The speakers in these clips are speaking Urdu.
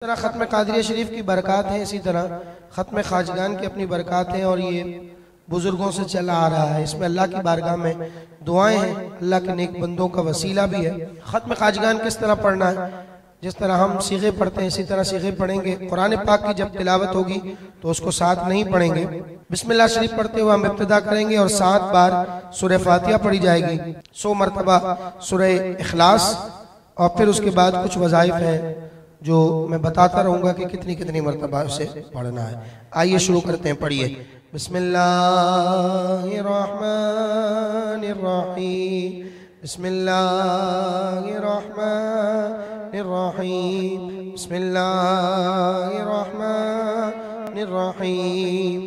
طرح ختم قادریہ شریف کی برکات ہیں، اسی طرح ختم خواجگان کی اپنی برکات ہیں، اور یہ بزرگوں سے چلا آ رہا ہے۔ اس میں اللہ کی بارگاہ میں دعائیں ہیں، اللہ کے نیک بندوں کا وسیلہ بھی ہے۔ ختم خواجگان کس طرح پڑھنا ہے؟ جس طرح ہم صیغے پڑھتے ہیں اسی طرح صیغے پڑھیں گے۔ قرآن پاک کی جب تلاوت ہوگی تو اس کو ساتھ نہیں پڑھیں گے۔ بسم اللہ شریف پڑھتے ہوئے ہم ابتدا کریں گے اور 7 بار سورہ فاتحہ پڑھی جائے گی، 100 مرتبہ سورہ اخلاص، اور پھر اس کے بعد کچھ وظائف ہیں جو میں بتاتا رہوں گا کہ کتنی مرتبہ اسے پڑھنا ہے۔ آئیے شروع کرتے ہیں، پڑھیے۔ بسم اللہ الرحمن الرحیم، بسم اللہ الرحمن الرحیم، بسم اللہ الرحمن الرحیم۔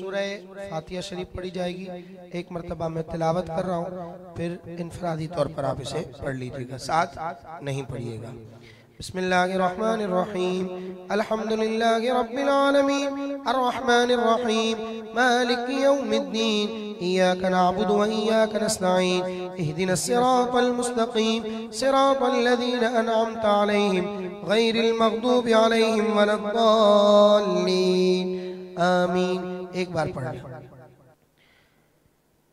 سورہ فاتحہ شریف پڑھی جائے گی، 1 مرتبہ میں تلاوت کر رہا ہوں، پھر انفرادی طور پر آپ اسے پڑھ لیجئے گا، ساتھ نہیں پڑھیے گا۔ بسم اللہ الرحمن الرحیم، الحمدللہ رب العالمین، الرحمن الرحیم، مالک یوم الدین، ایاک نعبد و ایاک نستعین، اہدنا الصراط المستقیم، صراط الذین انعمت علیہم، غیر المغضوب علیہم ولا الضالین، آمین۔ ایک بار پڑھ لیں،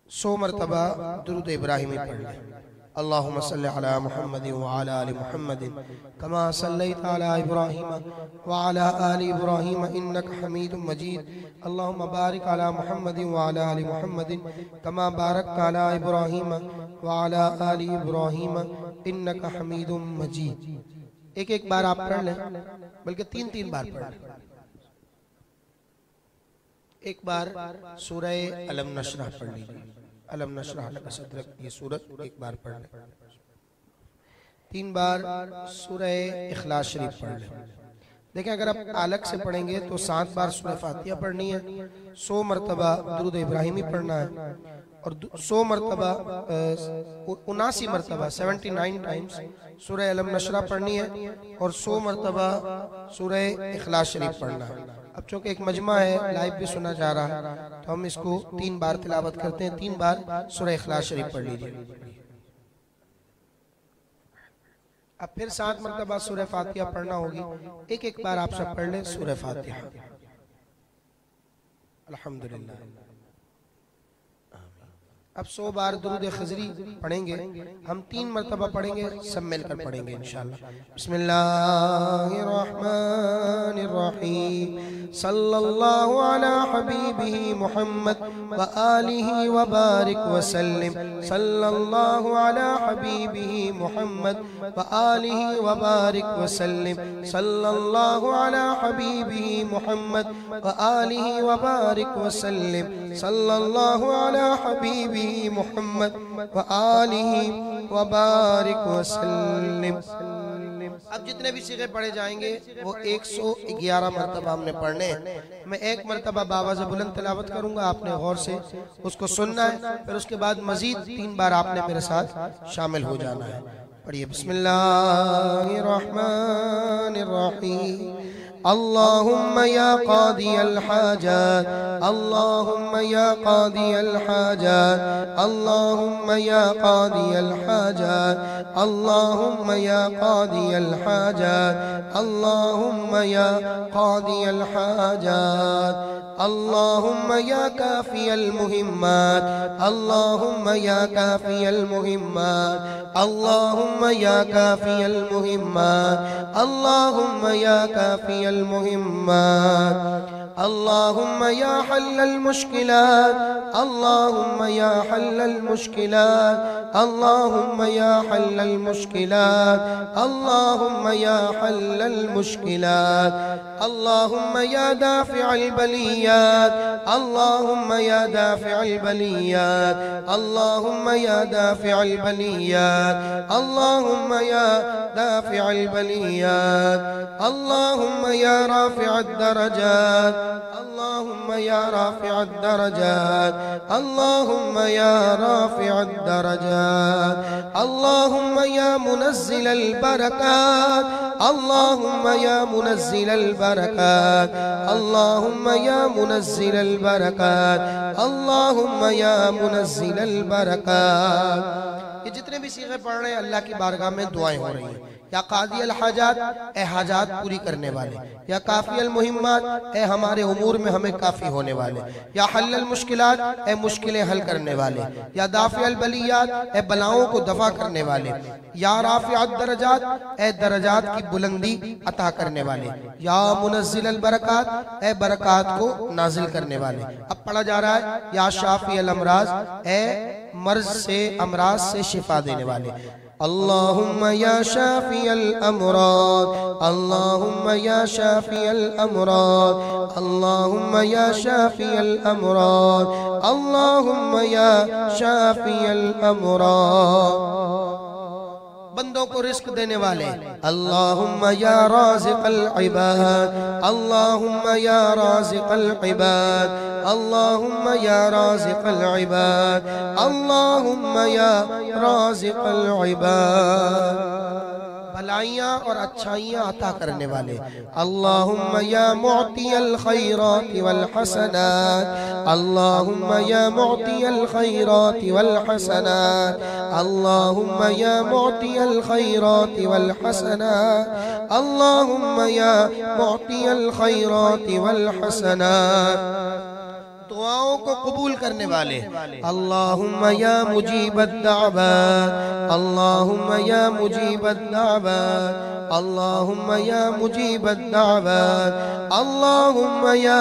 100 مرتبہ درود ابراہیمی پڑھ لیں۔ اللہم صلی علی محمد وعلی آل محمد کما صلیت علی ابراہیم وعلی آل ابراہیم انک حمید مجید، اللہم بارک علی محمد وعلی آل محمد کما بارکت علی ابراہیم وعلی آل ابراہیم انک حمید مجید۔ ایک بار آپ پڑھ لیں، بلکہ 3 بار پڑھ لیں۔ ایک بار سورہ علم نشرح پڑھ لیجئے، علم نشرح لک صدرک، یہ سورت ایک بار پڑھ لیں۔ 3 بار سورہ اخلاص شریف پڑھ لیں۔ دیکھیں اگر آپ الگ سے پڑھیں گے تو 7 بار سورہ فاتحہ پڑھنی ہے، 100 مرتبہ درود ابراہیمی پڑھنا ہے، اور 100 مرتبہ 79 مرتبہ 79 ٹائمز سورہ علم نشرح پڑھنی ہے، اور 100 مرتبہ سورہ اخلاص شریف پڑھنا ہے۔ اب چونکہ ایک مجمع ہے، لائیو بھی سنا جا رہا ہے، تو ہم اس کو 3 بار تلاوت کرتے ہیں، 3 بار سورہ اخلاص شریف پڑھ لیجئے۔ اب پھر 7 مرتبہ سورہ فاتحہ پڑھنا ہوگی، ایک بار آپ سب پڑھ لیں سورہ فاتحہ۔ الحمدللہ۔ اب 100 بار درود خضری پڑھیں گے، ہم 3 مرتبہ پڑھیں گے، سب مل کر پڑھیں گے انشاءاللہ۔ بسم اللہ الرحمن الرحیم، صلی اللہ علی حبیبہ محمد وآلہ وبارک وسلم، صلی اللہ علی حبیبہ محمد وآلہ وبارک وسلم، صلی اللہ علی حبیبہ محمد وآلہ وبارک وسلم، صلی اللہ علی حبیبہ محمد وآلہ وبارک وسلم۔ اب جتنے بھی صیغے پڑھے جائیں گے وہ 111 مرتبہ ہم نے پڑھنے ہیں۔ میں 1 مرتبہ بآواز بلند تلاوت کروں گا، آپ نے غور سے اس کو سننا ہے، پھر اس کے بعد مزید 3 بار آپ نے میرے ساتھ شامل ہو جانا ہے۔ پڑھیے، بسم اللہ الرحمن الرحیم، اللہم یا قاضی الحاجات، اللہم یا قاضی الحاجات، اللہم یا قاضی الحاجات، اللہم یا قاضی الحاجات، اللہم یا قاضی الحاجات، اللہم یا کافی المہمات، اللہم یا کافی المہمات، اللہم یا کافی المہمات، اللہم یا کافی المہمات، اللہم یا حل المشکلات، اللہم یا حل المشکلات، اللہم یا حل المشکلات، اللہم یا حل المشکلات، اللہم یا دافع البلیات، اللہم یا دافع البلیات، اللہم یا دافع البلیات، اللہم یا دافع البلیات، اللہم یا رافع الدرجات، اللہم یا رافع الدرجات، اللہم یا رافع الدرجات، اللہم یا منزل البرکات، اللہم یا منزل البرکات، اللہم یا منزل البرکات، اللہم یا منزل البرکات۔ یہ جتنے بھی صیغے پڑھ رہے ہیں اللہ کی بارگاہ میں دعائیں ہو رہی ہیں، یا قاضی الحاجات اے حاجات پوری کرنے والے، یا کافی المہمات اے ہمارے امور میں ہمیں کافی ہونے والے، یا حل المشکلات اے مشکلیں حل کرنے والے، یا دافع البلیات اے بلاؤں کو دفع کرنے والے، یا رافع الدرجات اے درجات کی بلندی عطا کرنے والے، یا منزل البرکات اے برکات کو نازل کرنے والے۔ اب پڑھا جا رہا ہے یا شافی الامراض اے مرض سے امراض سے شفا دینے والے۔ اللہم یا شافی الامراض، اللہم یا شافی الامراض، اللہم یا شافی الامراض، اللہم یا شافی الامراض۔ بندوں کو رزق دینے والے، اللہم یا رازق العباد، اللہم یا رازق العباد، اللہم یا رازق العباد، اللہم یا رازق العباد۔ بھلائیاں اور اچھائیاں عطا کرنے والے، اللہم یا معطی الخیرات والحسنات، اللہم یا معطی الخیرات والحسنات، اللہم یا معطی الخیرات والحسنات، اللہم یا معطی الخیرات والحسنات۔ دعاؤں کو قبول کرنے والے، اللہم یا مجیب الدعوات، اللہم یا مجیب الدعوات، اللہم یا مجیب الدعوات، اللہم یا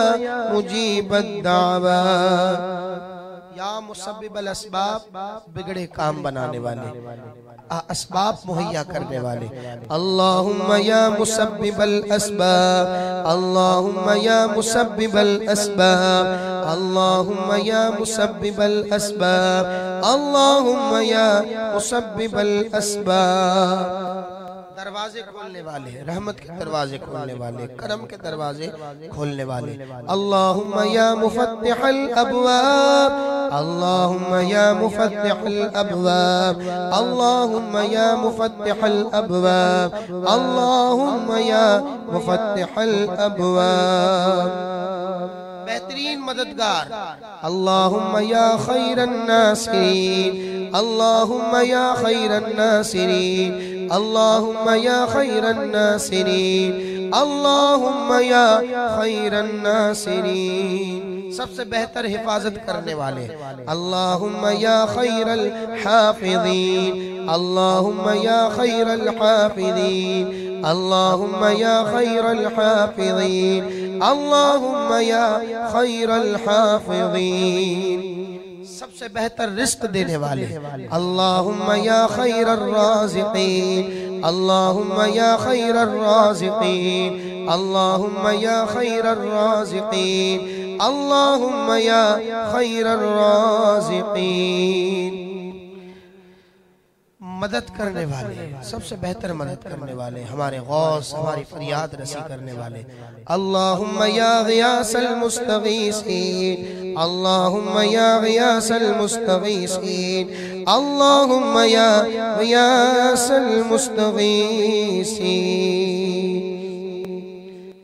مجیب الدعوات۔ یا مسبب الاسباب بگڑے کام بنانے والے، اسباب مہیا کرنے والے، اللہم یا مسبب الاسباب، اللہم یا مسبب الاسباب، اللہم یا مسبب الاسباب، اللہم یا مسبب الاسباب۔ دروازے کھولنے والے، رحمت کے دروازے کھولنے والے، کرم کے دروازے کھولنے والے، اللہم یا مفتح الابواب، اللہم یا مفتح الابواب، اللہم یا مفتح الابواب، اللہم یا مفتح الابواب۔ بہترین مددگار، اللہم یا خیر الناصرین، اللہم یا خیر الناصرین، اللہم یا خیر الناصرین، اللہم یا خیر الناصرین۔ سب سے بہتر حفاظت کرنے والے، اللہم یا خیر الحافظین، اللہم یا خیر الحافظین، اللہم یا خیر الحافظین، اللہم یا خیر الحافظین۔ سب سے بہتر رزق دینے والے، اللہم یا خیر الرازقین، اللہم یا خیر الرازقین، اللہم یا خیر الرازقین، اللہم یا خیر الرازقین۔ مدد کرنے والے، سب سے بہتر مدد کرنے والے، ہمارے غوث، ہماری فریاد رسی کرنے والے، اللہم یا غیاث المستغیثین، اللہم یا غیاث المستغیثین، اللہم یا غیاث المستغیثین۔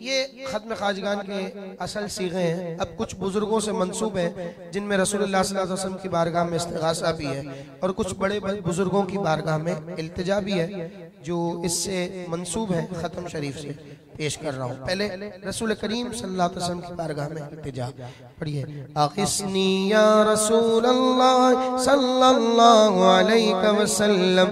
یہ ختم خواجگان کے اصل صیغے ہیں۔ اب کچھ بزرگوں سے منسوب ہیں جن میں رسول اللہ صلی اللہ علیہ وسلم کی بارگاہ میں استغاثہ بھی ہے، اور کچھ بڑے بزرگوں کی بارگاہ میں التجا بھی ہے، جو اس سے منسوب ہیں ختم شریف سے پیش کر رہا ہوں۔ پہلے رسول کریم صلی اللہ علیہ وسلم کی بارگاہ میں التجا پڑھیے۔ اغثنی یا رسول اللہ صلی اللہ علیہ وسلم،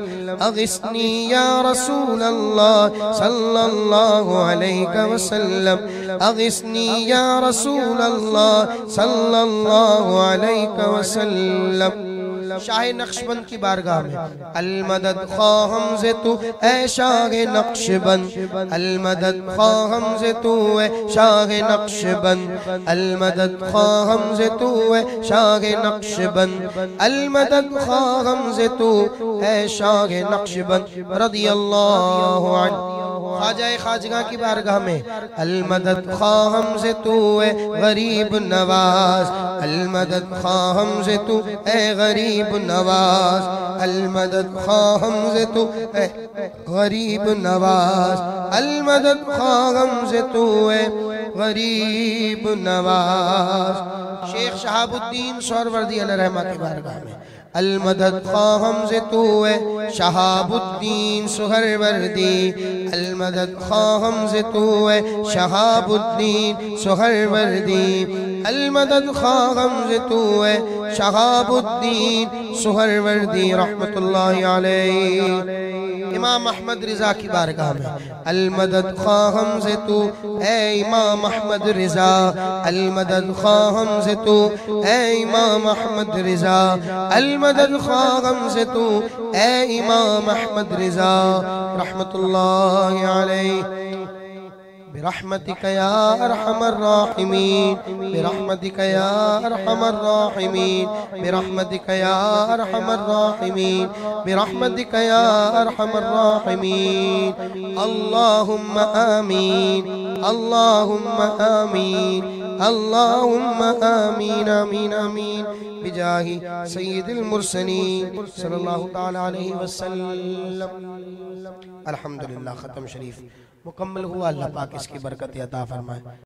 اغثنی یا رسول اللہ صلی اللہ علیہ وسلم، اغثنی یا رسول اللہ صلی اللہ علیہ وسلم۔ شاہ نقشبند کی بارگاہ میں المدد خواہم سے تو اے شاہ نقشبند، المدد خواہم سے تو اے شاہ نقشبند، المدد خواہم سے تو اے شاہ نقشبند، المدد خواہم سے تو اے شاہ نقشبند رضی اللہ عنہ۔ خواجہ خواجگاں کی بارگاہ میں المدد خواہم سے تو اے غریب نواز، المدد خواہم سے تو اے غریب نواز، المدد خواہم سے تو اے غریب نواز، المدد خواہم سے تو اے غریب نواز۔ شیخ شہاب الدین سہروردی علیہ رحمہ کی بارگاہ میں المدد خواہ ہم سے تو ہے شہاب الدین سہروردی المدد خواہ ہم سے تو ہے شہاب الدین سہروردی المدد خواہ ہم سے تو ہے شہاب الدین سہروردی رحمت اللہ علیہ امام احمد رضا کی بارگاہ میں المدد خواہ ہم سے تو اے امام احمد رضا المدد خواہ ہم سے تو اے امام احمد رضا المدد خواہ ہم سے تو اے امام احمد رضا رحمت اللہ علیہ برحمتك يا أرحم الراحمين برحمتك يا أرحم الراحمين برحمتك يا أرحم الراحمين برحمتك يا أرحم الراحمين اللهم آمين اللهم آمين اللهم آمين آمين آمين بجاه سيد المرسلين صلى الله تعالى عليه وسلم الحمدللہ ختم شریف مکمل ہوا اللہ پاک اس کی برکت عطا فرمائے